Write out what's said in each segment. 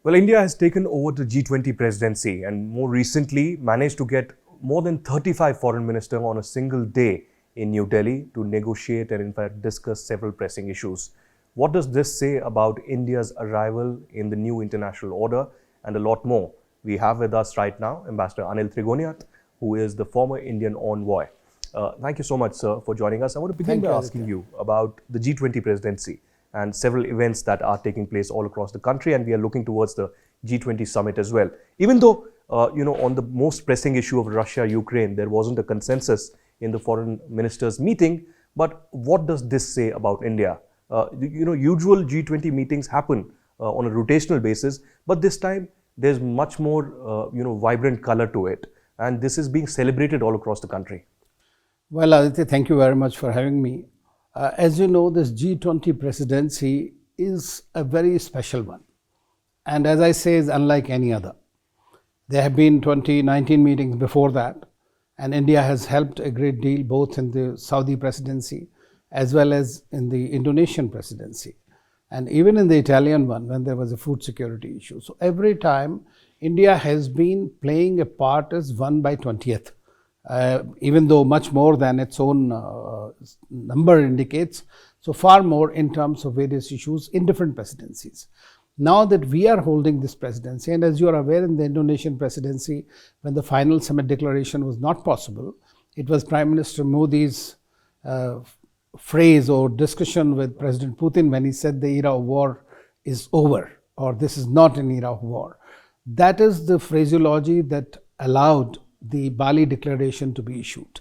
Well, India has taken over the G20 presidency and more recently managed to get more than 35 foreign ministers on a single day in New Delhi to negotiate and in fact discuss several pressing issues. What does this say about India's arrival in the new international order and a lot more? We have with us right now Ambassador Anil Trigunayat, who is the former Indian envoy. Thank you so much, sir, for joining us. I want to begin by asking you about the G20 presidency and several events that are taking place all across the country, and we are looking towards the G20 summit as well. Even though, on the most pressing issue of Russia-Ukraine, there wasn't a consensus in the foreign ministers' meeting, but what does this say about India? Usual G20 meetings happen on a rotational basis, but this time there's much more, vibrant color to it, and this is being celebrated all across the country. Well, Aditya, thank you very much for having me. As you know, this G20 presidency is a very special one. And as I say, is unlike any other. There have been 2019 meetings before that, and India has helped a great deal both in the Saudi presidency as well as in the Indonesian presidency, and even in the Italian one when there was a food security issue. So every time India has been playing a part as 1 by 20th. Even though much more than its own number indicates, so far more in terms of various issues in different presidencies. Now that we are holding this presidency, and as you are aware, in the Indonesian presidency, when the final summit declaration was not possible, it was Prime Minister Modi's phrase or discussion with President Putin when he said the era of war is over, or this is not an era of war. That is the phraseology that allowed the Bali Declaration to be issued.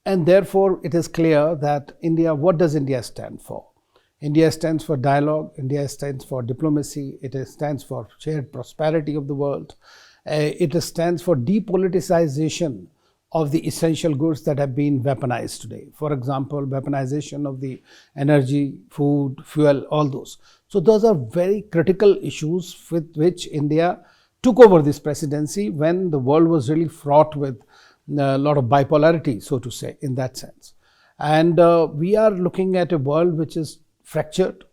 And therefore, it is clear that India, what does India stand for? India stands for dialogue, India stands for diplomacy, it stands for shared prosperity of the world, it stands for depoliticization of the essential goods that have been weaponized today. For example, weaponization of the energy, food, fuel, all those. So those are very critical issues with which India took over this presidency when the world was really fraught with a lot of bipolarity, so to say, in that sense. And we are looking at a world which is fractured,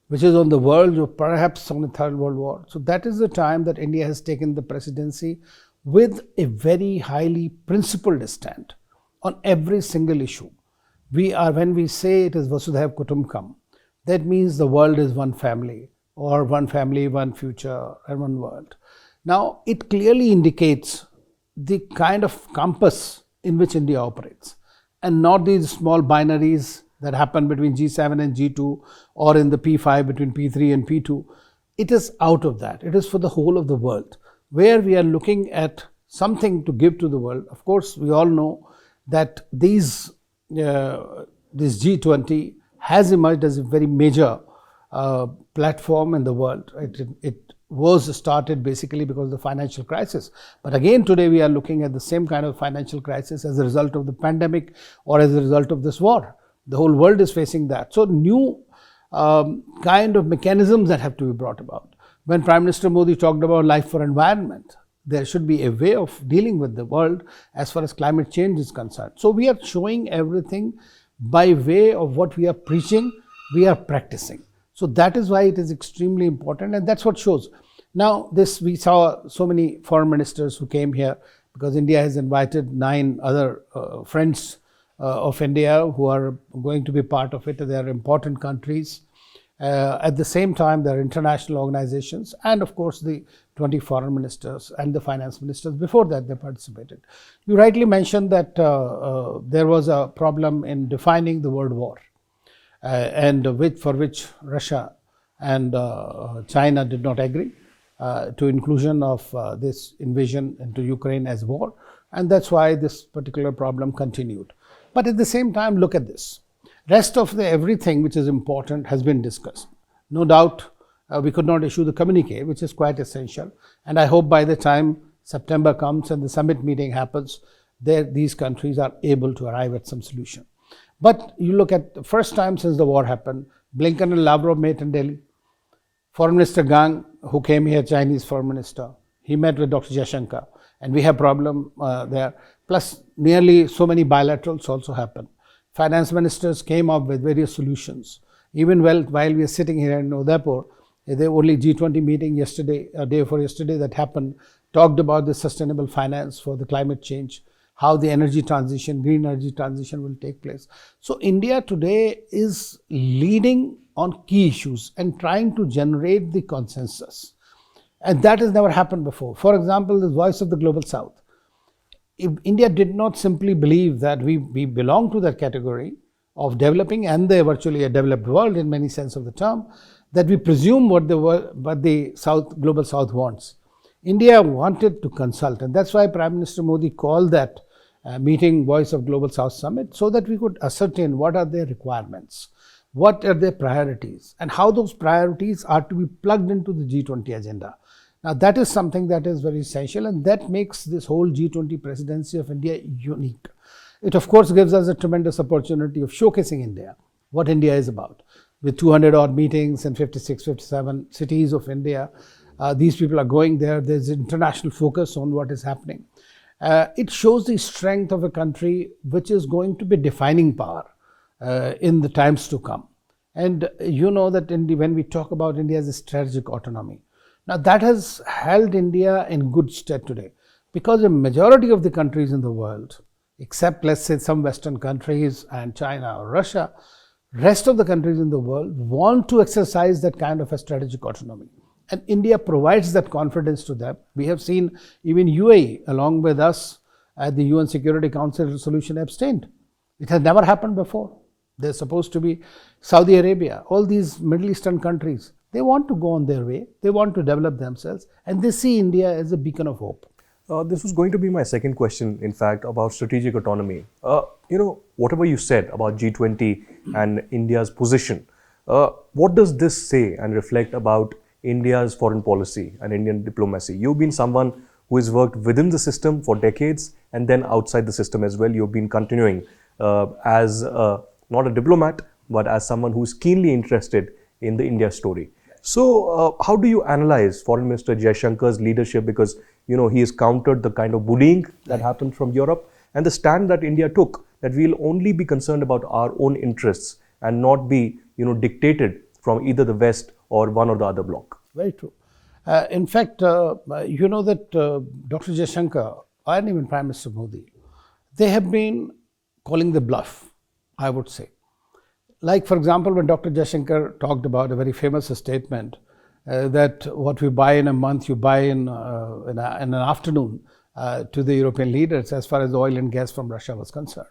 which is on the verge of perhaps on the Third World War. So that is the time that India has taken the presidency with a very highly principled stand on every single issue. When we say it is Vasudhaiv Kutumbakam, that means the world is one family, or one family, one future, and one world. Now, it clearly indicates the kind of compass in which India operates, and not these small binaries that happen between G7 and G2, or in the P5 between P3 and P2. It is out of that. It is for the whole of the world, where we are looking at something to give to the world. Of course, we all know that this G20 has emerged as a very major platform in the world. It was started basically because of the financial crisis. But again, today we are looking at the same kind of financial crisis as a result of the pandemic or as a result of this war. The whole world is facing that. So new kind of mechanisms that have to be brought about. When Prime Minister Modi talked about life for environment, there should be a way of dealing with the world as far as climate change is concerned. So we are showing everything by way of what we are preaching, we are practicing. So that is why it is extremely important, and that's what shows. Now, we saw so many foreign ministers who came here because India has invited 9 other friends of India who are going to be part of it. They are important countries. At the same time, there are international organizations, and of course the 20 foreign ministers and the finance ministers. Before that, they participated. You rightly mentioned that there was a problem in defining the word war. For which Russia and China did not agree to inclusion of this invasion into Ukraine as war, and that's why this particular problem continued. But at the same time, look at this. Rest of everything which is important has been discussed. No doubt we could not issue the communique, which is quite essential, and I hope by the time September comes and the summit meeting happens, these countries are able to arrive at some solution. But you look at the first time since the war happened, Blinken and Lavrov met in Delhi. Foreign Minister Gang, who came here, Chinese foreign minister, he met with Dr. Jaishankar, and we have problem there. Plus, nearly so many bilaterals also happened. Finance ministers came up with various solutions. Even while we are sitting here in Udaipur, The only G20 meeting yesterday, a day before yesterday that happened, talked about the sustainable finance for the climate change, how the energy transition, green energy transition will take place. So India today is leading on key issues and trying to generate the consensus. And that has never happened before. For example, the voice of the global south. If India did not simply believe that we belong to that category of developing and the virtually a developed world in many sense of the term, that we presume what the South, global South wants. India wanted to consult, and that's why Prime Minister Modi called that meeting Voice of Global South Summit, so that we could ascertain what are their requirements, what are their priorities, and how those priorities are to be plugged into the G20 agenda. Now, that is something that is very essential, and that makes this whole G20 presidency of India unique. It, of course, gives us a tremendous opportunity of showcasing India, what India is about. With 200 odd meetings in 56, 57 cities of India, these people are going there. There's international focus on what is happening. It shows the strength of a country which is going to be defining power in the times to come. And you know that when we talk about India as a strategic autonomy, now that has held India in good stead today, because a majority of the countries in the world, except let's say some Western countries and China or Russia, rest of the countries in the world want to exercise that kind of a strategic autonomy. And India provides that confidence to them. We have seen even UAE, along with us at the UN Security Council resolution, abstained. It has never happened before. They're supposed to be Saudi Arabia, all these Middle Eastern countries. They want to go on their way. They want to develop themselves. And they see India as a beacon of hope. This was going to be my second question, in fact, about strategic autonomy. Whatever you said about G20 and India's position, what does this say and reflect about India's foreign policy and Indian diplomacy? You've been someone who has worked within the system for decades and then outside the system as well. You've been continuing as not a diplomat, but as someone who's keenly interested in the India story. So how do you analyze Foreign Minister Jaishankar's leadership? Because he has countered the kind of bullying that happened from Europe, and the stand that India took, that we'll only be concerned about our own interests and not be dictated from either the West or one or the other bloc. Very true. In fact, you know that Dr. Jaishankar and even Prime Minister Modi, they have been calling the bluff, I would say. Like, for example, when Dr. Jaishankar talked about a very famous statement that what we buy in a month, you buy in an afternoon to the European leaders as far as oil and gas from Russia was concerned.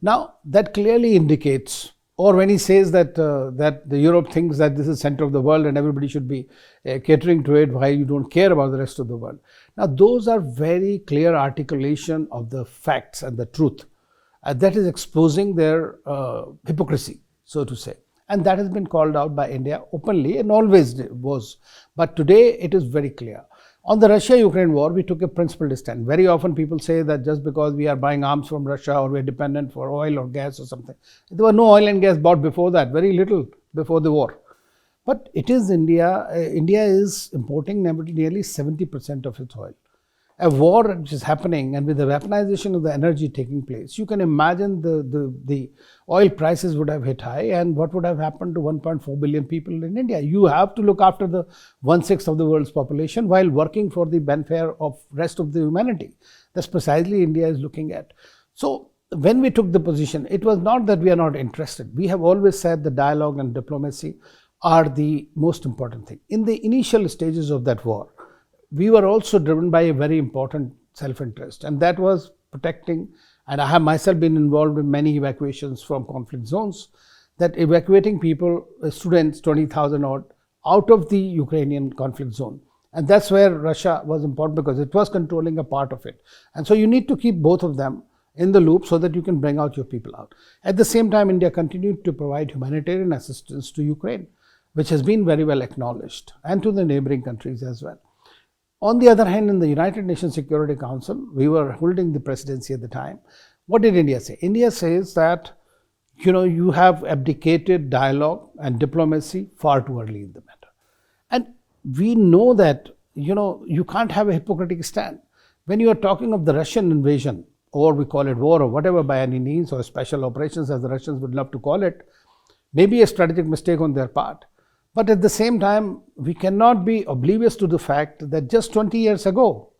Now, that clearly indicates, or when he says that the Europe thinks that this is center of the world and everybody should be catering to it, while you don't care about the rest of the world. Now, those are very clear articulation of the facts and the truth. That is exposing their hypocrisy, so to say. And that has been called out by India openly and always was. But today it is very clear. On the Russia-Ukraine war, we took a principled stand. Very often people say that just because we are buying arms from Russia or we are dependent for oil or gas or something. There were no oil and gas bought before that, very little before the war. But it is India. India is importing nearly 70% of its oil. A war which is happening, and with the weaponization of the energy taking place, you can imagine the oil prices would have hit high, and what would have happened to 1.4 billion people in India. You have to look after the 1/6 of the world's population while working for the welfare of rest of the humanity. That's precisely India is looking at. So when we took the position, it was not that we are not interested. We have always said the dialogue and diplomacy are the most important thing. In the initial stages of that war, we were also driven by a very important self-interest, and that was protecting, and I have myself been involved in many evacuations from conflict zones, that evacuating people, students, 20,000 odd, out of the Ukrainian conflict zone. And that's where Russia was important, because it was controlling a part of it. And so you need to keep both of them in the loop so that you can bring out your people out. At the same time, India continued to provide humanitarian assistance to Ukraine, which has been very well acknowledged, and to the neighboring countries as well. On the other hand, in the United Nations Security Council, we were holding the presidency at the time. What did India say? India says that, you have abdicated dialogue and diplomacy far too early in the matter. And we know that, you can't have a hypocritical stand. When you are talking of the Russian invasion, or we call it war or whatever by any means, or special operations as the Russians would love to call it, maybe a strategic mistake on their part. But at the same time, we cannot be oblivious to the fact that just 20 years ago,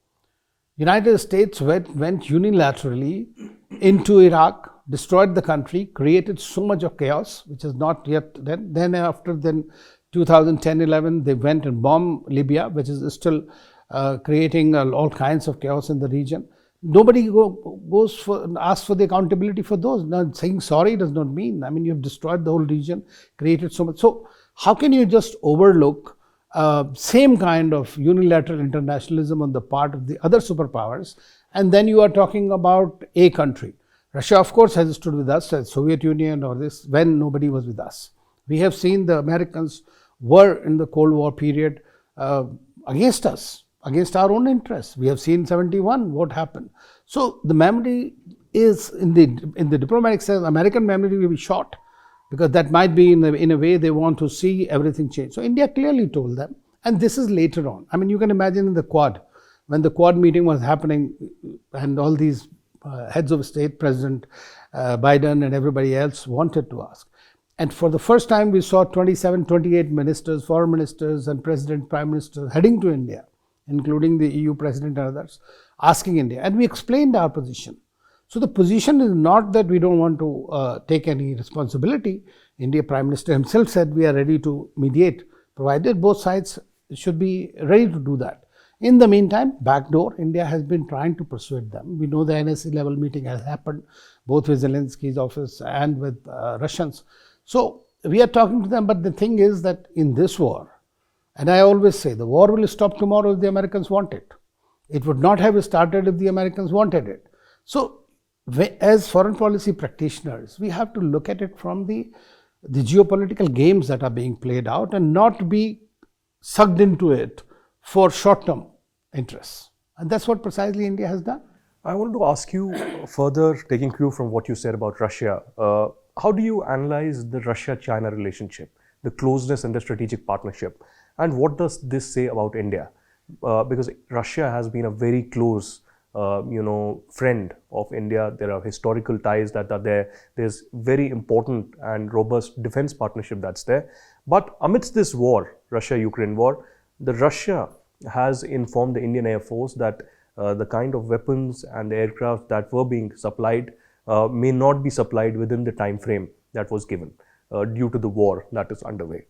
United States went unilaterally into Iraq, destroyed the country, created so much of chaos, which is not yet then after 2010-11, they went and bombed Libya, which is still creating all kinds of chaos in the region. Nobody asks for the accountability for those. Now, saying sorry does not mean, I mean, you have destroyed the whole region, created so much. So how can you just overlook same kind of unilateral internationalism on the part of the other superpowers, and then you are talking about a country? Russia, of course, has stood with us, as Soviet Union or this, when nobody was with us. We have seen the Americans were in the Cold War period against us, against our own interests. We have seen 71, what happened. So the memory is, in the diplomatic sense, American memory will be short, because that might be in a way they want to see everything change. So India clearly told them, and this is later on. I mean, you can imagine in the Quad, when the Quad meeting was happening and all these heads of state, President Biden and everybody else wanted to ask. And for the first time, we saw 27, 28 ministers, foreign ministers and president, prime ministers heading to India, including the EU president and others, asking India. And we explained our position. So the position is not that we don't want to take any responsibility. India Prime Minister himself said we are ready to mediate, provided both sides should be ready to do that. In the meantime, backdoor, India has been trying to persuade them. We know the NSC level meeting has happened, both with Zelensky's office and with Russians. So we are talking to them, but the thing is that in this war, and I always say the war will stop tomorrow if the Americans want it. It would not have started if the Americans wanted it. So as foreign policy practitioners, we have to look at it from the geopolitical games that are being played out and not be sucked into it for short-term interests. And that's what precisely India has done. I wanted to ask you further, taking cue from what you said about Russia, how do you analyze the Russia-China relationship, the closeness and the strategic partnership? And what does this say about India? Because Russia has been a very close friend of India. There are historical ties that are there. There's very important and robust defense partnership that's there. But amidst this war, Russia-Ukraine war, the Russia has informed the Indian Air Force that the kind of weapons and the aircraft that were being supplied may not be supplied within the time frame that was given due to the war that is underway.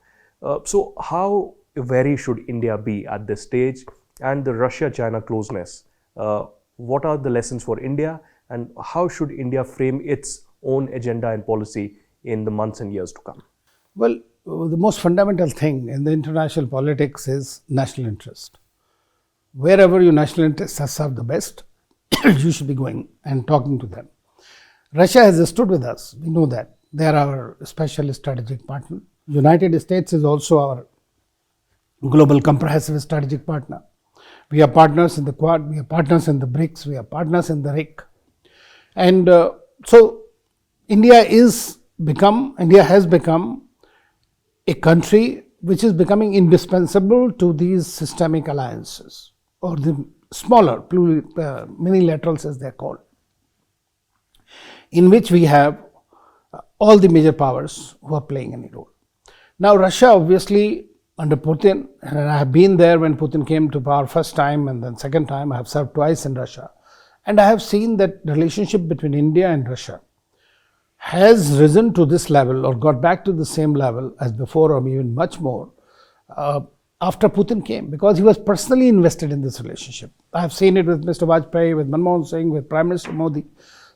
So how wary should India be at this stage? And the Russia-China closeness, what are the lessons for India, and how should India frame its own agenda and policy in the months and years to come? Well, the most fundamental thing in the international politics is national interest. Wherever your national interests are served the best, you should be going and talking to them. Russia has stood with us. We know that. They are our special strategic partner. United States is also our global comprehensive strategic partner. We are partners in the Quad, we are partners in the BRICS, we are partners in the RIC. And so India has become a country which is becoming indispensable to these systemic alliances, or the smaller minilaterals as they are called, in which we have all the major powers who are playing any role. Now Russia, obviously, under Putin, and I have been there when Putin came to power first time and then second time. I have served twice in Russia, and I have seen that relationship between India and Russia has risen to this level or got back to the same level as before, or even much more, after Putin came, because he was personally invested in this relationship. I have seen it with Mr. Vajpayee, with Manmohan Singh, with Prime Minister Modi.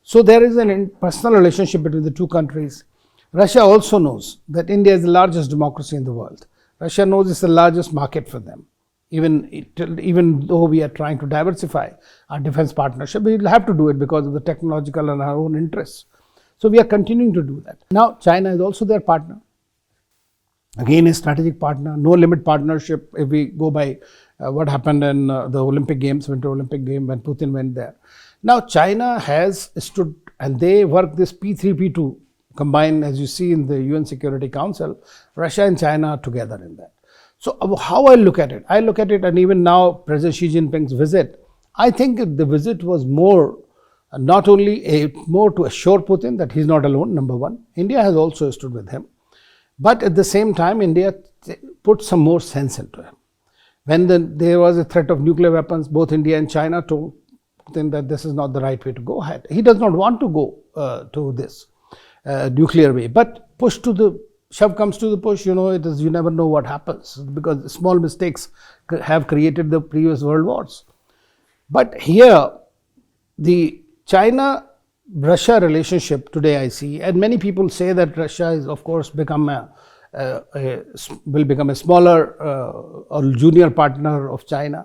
So there is a personal relationship between the two countries. Russia also knows that India is the largest democracy in the world. Russia knows it's the largest market for them. Even though we are trying to diversify our defense partnership, we will have to do it because of the technological and our own interests. So we are continuing to do that. Now China is also their partner. Again, a strategic partner, no limit partnership if we go by what happened in the Olympic Games, Winter Olympic Game, when Putin went there. Now China has stood, and they work this P3, P2 combined, as you see in the UN Security Council. Russia and China are together in that. So how I look at it, and even now President Xi Jinping's visit, I think the visit was more, not only more to assure Putin that he's not alone, number one. India has also stood with him. But at the same time, India put some more sense into it. When there was a threat of nuclear weapons, both India and China told Putin that this is not the right way to go ahead. He does not want to go to this nuclear way. But shove comes to the push, you never know what happens, because small mistakes have created the previous world wars. But here, the China-Russia relationship today, I see, and many people say that Russia is, of course, will become a smaller or junior partner of China.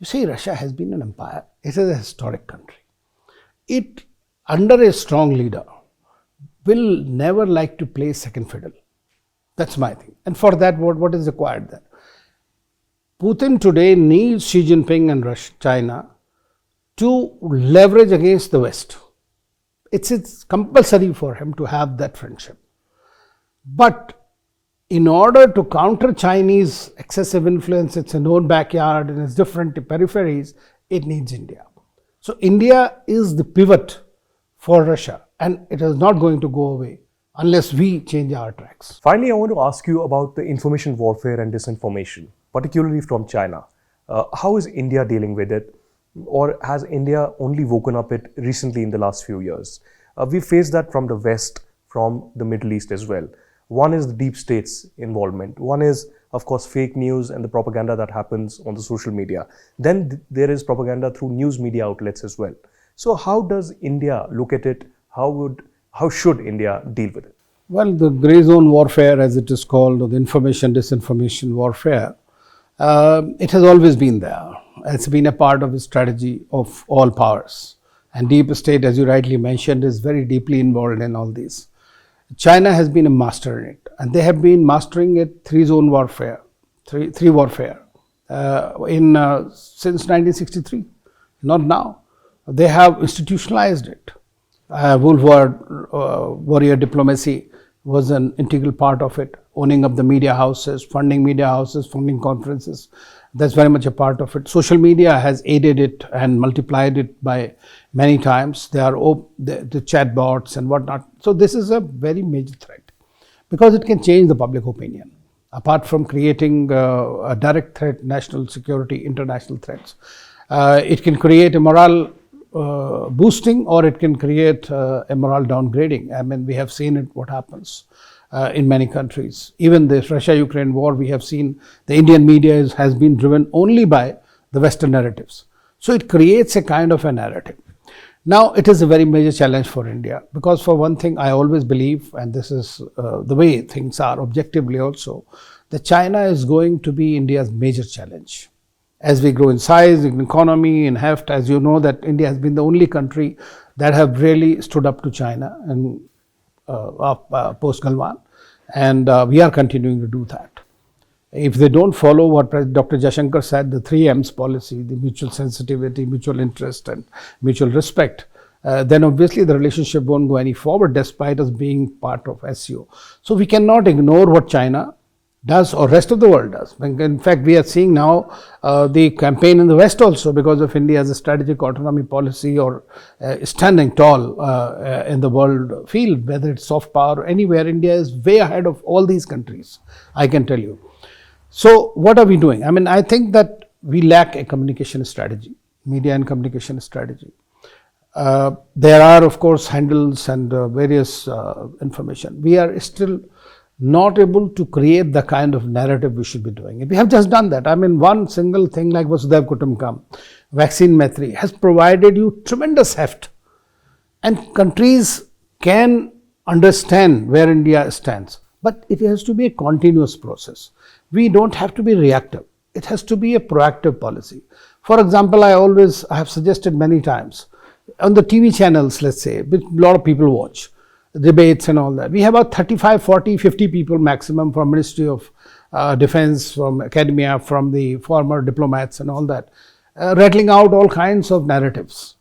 You see, Russia has been an empire. It is a historic country. It, under a strong leader, will never like to play second fiddle. That's my thing. And for that, what is required there? Putin today needs Xi Jinping and China to leverage against the West. It's compulsory for him to have that friendship. But in order to counter Chinese excessive influence, it's a known backyard and it's different peripheries, it needs India. So India is the pivot for Russia, and it is not going to go away unless we change our tracks. Finally, I want to ask you about the information warfare and disinformation, particularly from China. How is India dealing with it? Or has India only woken up it recently in the last few years? We faced that from the West, from the Middle East as well. One is the deep state's involvement. One is, of course, fake news and the propaganda that happens on the social media. Then there is propaganda through news media outlets as well. So how does India look at it? How should India deal with it? Well, the grey zone warfare, as it is called, or the information disinformation warfare, it has always been there. It's been a part of the strategy of all powers. And deep state, as you rightly mentioned, is very deeply involved in all these. China has been a master in it, and they have been mastering it three warfare, since 1963, not now. They have institutionalized it. Warrior diplomacy was an integral part of it, owning up the media houses, funding conferences. That's very much a part of it. Social media has aided it and multiplied it by many times. There are the chat bots and whatnot. So this is a very major threat because it can change the public opinion. Apart from creating a direct threat, national security, international threats, it can create a morale boosting, or it can create a morale downgrading. I mean, we have seen it, what happens in many countries. Even this Russia-Ukraine war, we have seen the Indian media has been driven only by the Western narratives. So it creates a kind of a narrative. Now, it is a very major challenge for India because, for one thing, I always believe, and this is the way things are objectively also, that China is going to be India's major challenge. As we grow in size, in economy, in heft, as you know, that India has been the only country that have really stood up to China and post-Galwan, and we are continuing to do that. If they don't follow what Dr. Jaishankar said, the 3 M's policy, the mutual sensitivity, mutual interest and mutual respect, then obviously the relationship won't go any forward despite us being part of SCO. So we cannot ignore what China does or rest of the world does. In fact, we are seeing now the campaign in the West also because of India's strategic autonomy policy or standing tall in the world field, whether it's soft power or anywhere. India is way ahead of all these countries, I can tell you. So what are we doing? I mean, I think that we lack a communication strategy, media and communication strategy. There are, of course, handles and various information. We are still not able to create the kind of narrative we should be doing. We have just done that. I mean, one single thing like Vasudhaiv Kutumbakam, vaccine Maitri, has provided you tremendous heft. And countries can understand where India stands. But it has to be a continuous process. We don't have to be reactive. It has to be a proactive policy. For example, I have suggested many times, on the TV channels, let's say, which a lot of people watch, debates and all that, we have about 35, 40, 50 people maximum from Ministry of Defense, from academia, from the former diplomats and all that, rattling out all kinds of narratives,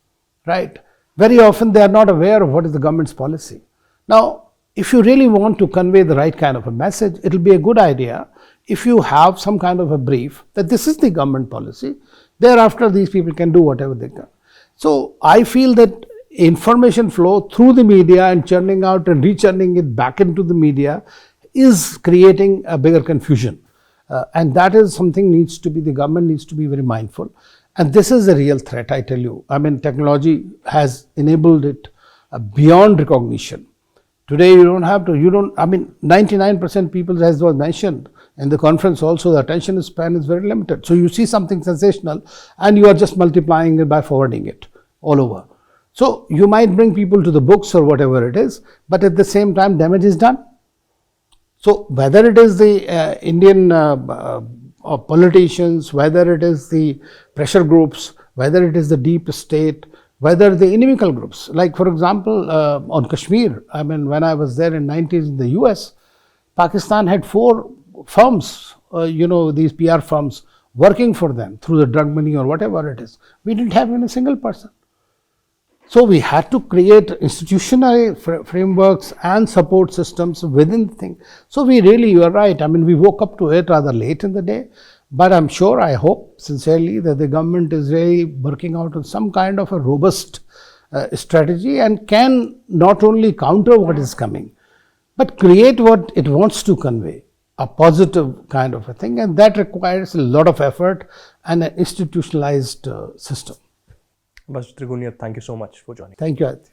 right? Very often they are not aware of what is the government's policy. Now, if you really want to convey the right kind of a message, it will be a good idea if you have some kind of a brief that this is the government policy. Thereafter, these people can do whatever they can. So I feel that information flow through the media and churning out and rechurning it back into the media is creating a bigger confusion. And that is something the government needs to be very mindful. And this is a real threat, I tell you. I mean, technology has enabled it beyond recognition. Today, you don't have to, 99% people, as was mentioned in the conference also, the attention span is very limited. So you see something sensational and you are just multiplying it by forwarding it all over. So you might bring people to the books or whatever it is, but at the same time, damage is done. So whether it is the Indian politicians, whether it is the pressure groups, whether it is the deep state, whether the inimical groups, like for example, on Kashmir, I mean, when I was there in 90s in the US, Pakistan had 4 firms, these PR firms working for them through the drug money or whatever it is. We didn't have even a single person. So we had to create institutional frameworks and support systems within the thing. So you are right. I mean, we woke up to it rather late in the day, but I'm sure, I hope sincerely that the government is really working out on some kind of a robust strategy and can not only counter what is coming, but create what it wants to convey, a positive kind of a thing. And that requires a lot of effort and an institutionalized system. Ambassador Trigunayat, thank you so much for joining. Thank you, Aditya.